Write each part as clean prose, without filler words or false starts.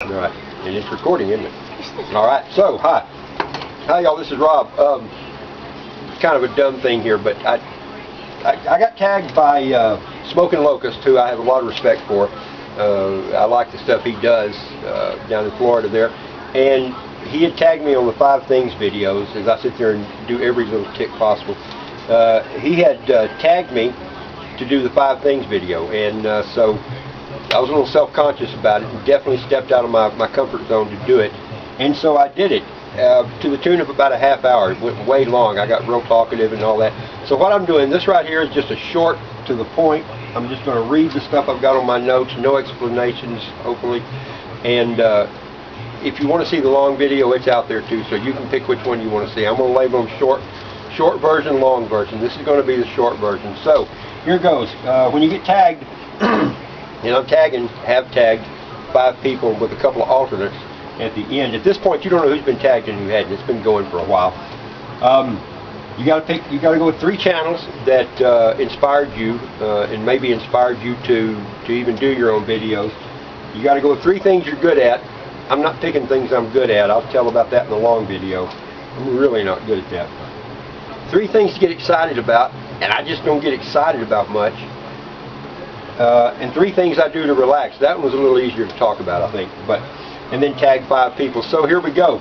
All right, and it's recording, isn't it? All right, so hi y'all, this is Rob. Kind of a dumb thing here, but I got tagged by Smokin Locust, who I have a lot of respect for. I like the stuff he does down in Florida there, and he had tagged me on the 5 Things videos as I sit there and do every little tick possible. He had tagged me to do the 5 Things video, and so I was a little self-conscious about it and definitely stepped out of my comfort zone to do it. And so I did it to the tune of about a half hour. It went way long. I got real talkative and all that. So what I'm doing, this right here is just a short to the point. I'm just going to read the stuff I've got on my notes, no explanations, hopefully. And if you want to see the long video, it's out there too, so you can pick which one you want to see. I'm going to label them short version, long version. This is going to be the short version. So here goes. When you get tagged, and I'm have tagged 5 people with a couple of alternates at the end. At this point, you don't know who's been tagged and who hadn't. It's been going for a while. You got to go with 3 channels that inspired you and maybe inspired you to even do your own videos. You got to go with 3 things you're good at. I'm not picking things I'm good at. I'll tell about that in the long video. I'm really not good at that. 3 things to get excited about, and I just don't get excited about much. And 3 things I do to relax. That one was a little easier to talk about, I think. And then tag 5 people. So here we go.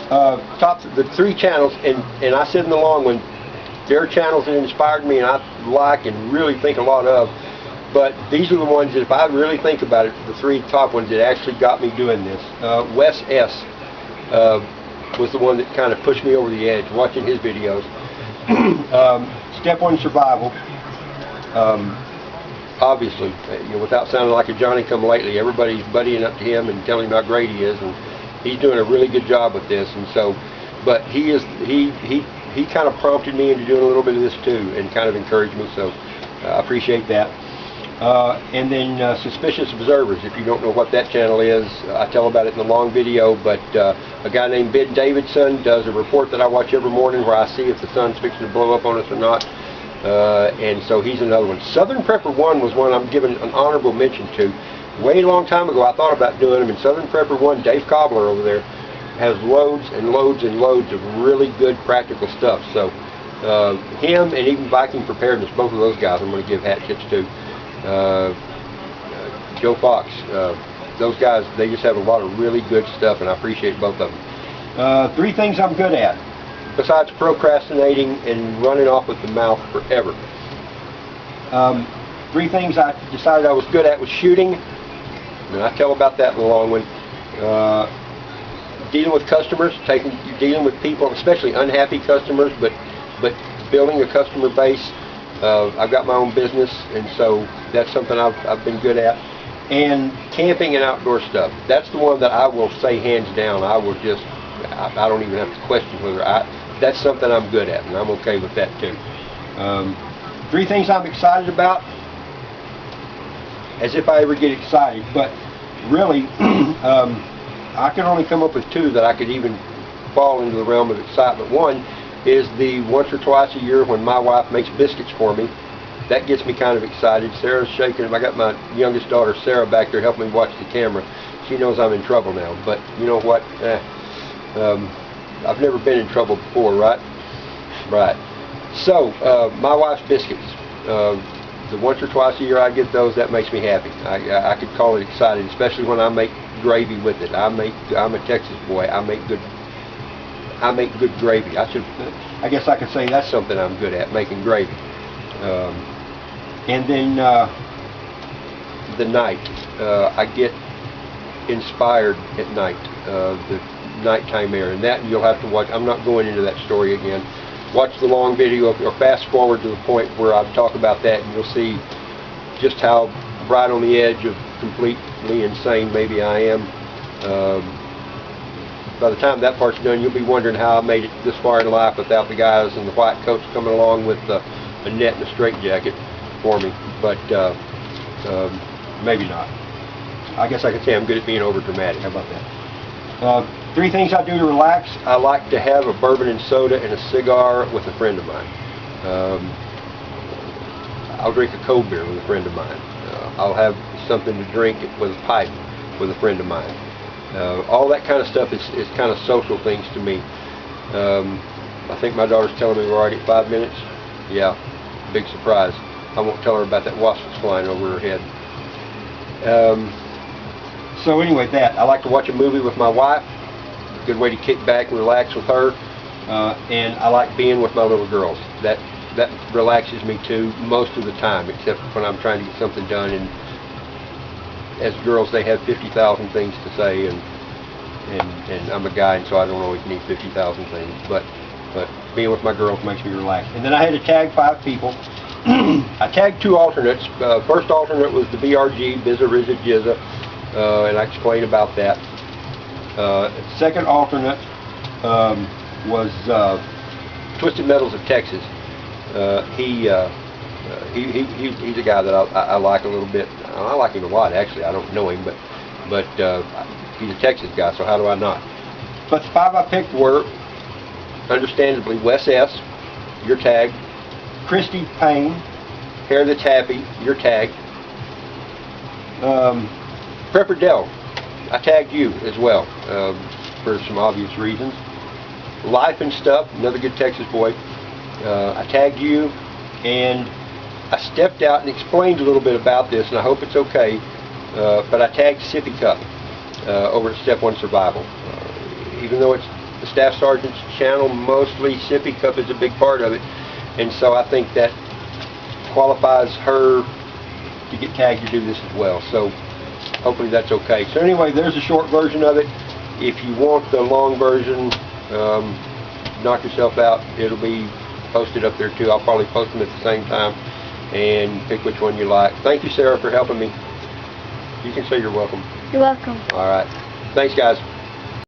The 3 channels, and I said in the long one, they're channels that inspired me and I like and really think a lot of. But these are the ones that, if I really think about it, the 3 top ones that actually got me doing this. Wes S was the one that kind of pushed me over the edge, watching his videos. Step 1 survival. Obviously, without sounding like a Johnny-come-lately, everybody's buddying up to him and telling him how great he is, and he's doing a really good job with this. And so, but he kind of prompted me into doing a little bit of this too, and kind of encouraged me. So I appreciate that. And then Suspicious Observers. If you don't know what that channel is, I tell about it in the long video. But a guy named Ben Davidson does a report that I watch every morning where I see if the sun's fixing to blow up on us or not. And so he's another one. Southern Prepper 1 was one I'm giving an honorable mention to. Way long time ago I thought about doing them, and Southern Prepper 1, Dave Cobbler over there, has loads and loads and loads of really good practical stuff. So him and even Viking Preparedness, both of those guys I'm going to give hat tips to. Joe Fox, those guys, they just have a lot of really good stuff, and I appreciate both of them. 3 things I'm good at, besides procrastinating and running off with the mouth forever. 3 things I decided I was good at was shooting, and I tell about that in the long one. Dealing with customers, dealing with people, especially unhappy customers, but building a customer base. I've got my own business, and so that's something I've been good at. And camping and outdoor stuff. That's the one that I will say hands down. I don't even have to question whether that's something I'm good at, and I'm okay with that too. 3 things I'm excited about, as if I ever get excited, but really I can only come up with 2 that I could even fall into the realm of excitement. One is the once or twice a year when my wife makes biscuits for me. That gets me kind of excited. Sarah's shaking them. I got my youngest daughter Sarah back there helping me watch the camera. She knows I'm in trouble now, but you know what? I've never been in trouble before, right? Right. So, my wife's biscuits. The once or twice a year I get those, that makes me happy. I could call it exciting, especially when I make gravy with it. I'm a Texas boy. I make good gravy. I guess I could say that's something I'm good at, making gravy. And then the night. I get inspired at night. The nighttime air, and that you'll have to watch. I'm not going into that story again. Watch the long video or fast forward to the point where I talk about that, and you'll see just how right on the edge of completely insane maybe I am. By the time that part's done, you'll be wondering how I made it this far in life without the guys in the white coats coming along with a net and a straitjacket for me. But maybe not. I guess I could say I'm good at being over dramatic. How about that? 3 things I do to relax. I like to have a bourbon and soda and a cigar with a friend of mine. I'll drink a cold beer with a friend of mine. I'll have something to drink with a pipe with a friend of mine. All that kind of stuff is kind of social things to me. I think my daughter's telling me we're already at 5 minutes. Yeah, big surprise. I won't tell her about that wasp that's flying over her head. So anyway, I like to watch a movie with my wife. Good way to kick back and relax with her. And I like being with my little girls. That relaxes me too, most of the time, except when I'm trying to get something done. And as girls, they have 50,000 things to say, and I'm a guy, and so I don't always need 50,000 things. But being with my girls makes me relax. And then I had to tag 5 people. I tagged 2 alternates. First alternate was the BRG BZA RZA GZA, and I explained about that. Second alternate was Twisted Metals of Texas. He's a guy that I like a little bit. I like him a lot, actually. I don't know him, but he's a Texas guy, so how do I not? But the 5 I picked were, understandably, Wes S, you're tagged. Christy Payne, Hair That's Happy, you're tagged. Prepper Dell, I tagged you as well, for some obvious reasons. Life and Stuff, another good Texas boy. I tagged you, and I stepped out and explained a little bit about this, and I hope it's okay, but I tagged Sippy Cup over at Step 1 Survival. Even though it's the Staff Sergeant's channel, mostly Sippy Cup is a big part of it, and so I think that qualifies her to get tagged to do this as well. So hopefully that's okay. So anyway, there's a short version of it. If you want the long version, knock yourself out. It'll be posted up there too. I'll probably post them at the same time, and pick which one you like. Thank you, Sarah, for helping me. You can say you're welcome. You're welcome. All right. Thanks, guys.